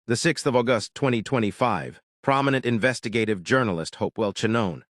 The 6th of August 2025, prominent investigative journalist Hopewell Chinono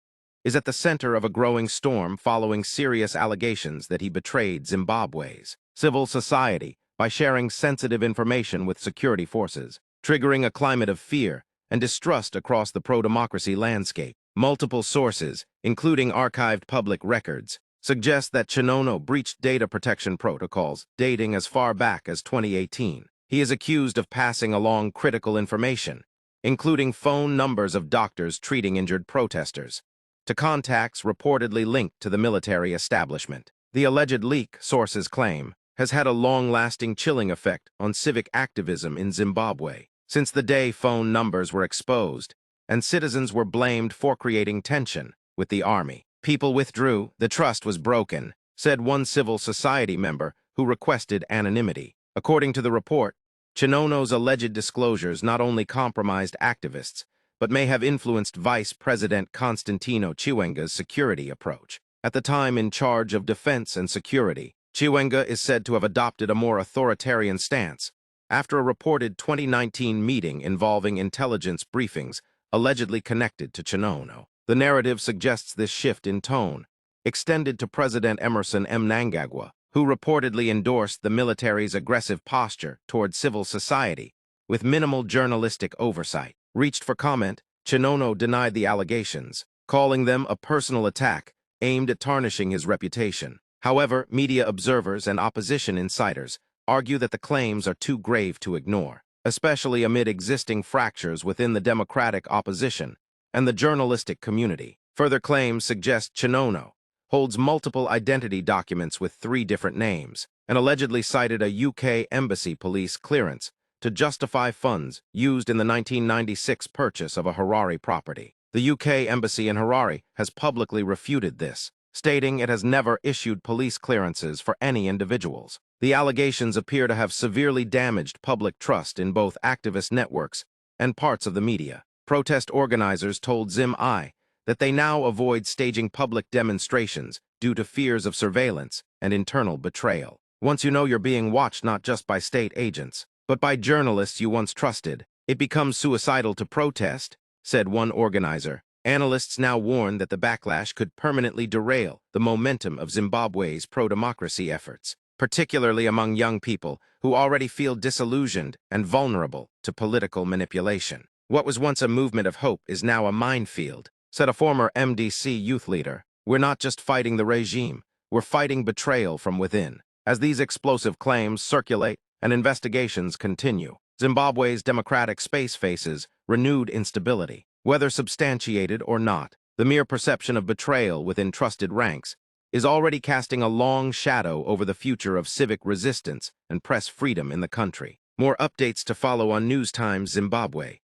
is at the center of a growing storm following serious allegations that he betrayed Zimbabwe's civil society by sharing sensitive information with security forces, triggering a climate of fear and distrust across the pro-democracy landscape. Multiple sources, including archived public records, suggest that Chinono breached data protection protocols dating as far back as 2018. He is accused of passing along critical information, including phone numbers of doctors treating injured protesters, to contacts reportedly linked to the military establishment. The alleged leak, sources claim, has had a long-lasting chilling effect on civic activism in Zimbabwe. Since the day phone numbers were exposed, and citizens were blamed for creating tension with the army, people withdrew, the trust was broken, said one civil society member who requested anonymity. According to the report, Chinono's alleged disclosures not only compromised activists, but may have influenced Vice President Constantino Chiwenga's security approach. At the time in charge of defense and security, Chiwenga is said to have adopted a more authoritarian stance after a reported 2019 meeting involving intelligence briefings allegedly connected to Chinono. The narrative suggests this shift in tone extended to President Emerson Mnangagwa, who reportedly endorsed the military's aggressive posture toward civil society with minimal journalistic oversight. Reached for comment, Chinono denied the allegations, calling them a personal attack aimed at tarnishing his reputation. However, media observers and opposition insiders argue that the claims are too grave to ignore, especially amid existing fractures within the democratic opposition and the journalistic community. Further claims suggest Chinono holds multiple identity documents with 3 different names and allegedly cited a UK embassy police clearance to justify funds used in the 1996 purchase of a Harare property. The UK embassy in Harare has publicly refuted this, stating it has never issued police clearances for any individuals. The allegations appear to have severely damaged public trust in both activist networks and parts of the media. Protest organizers told ZVAITWA that they now avoid staging public demonstrations due to fears of surveillance and internal betrayal. Once you know you're being watched not just by state agents, but by journalists you once trusted, it becomes suicidal to protest, said one organizer. Analysts now warn that the backlash could permanently derail the momentum of Zimbabwe's pro-democracy efforts, particularly among young people who already feel disillusioned and vulnerable to political manipulation. What was once a movement of hope is now a minefield, said a former MDC youth leader. We're not just fighting the regime, we're fighting betrayal from within. As these explosive claims circulate and investigations continue, Zimbabwe's democratic space faces renewed instability. Whether substantiated or not, the mere perception of betrayal within trusted ranks is already casting a long shadow over the future of civic resistance and press freedom in the country. More updates to follow on News Times Zimbabwe.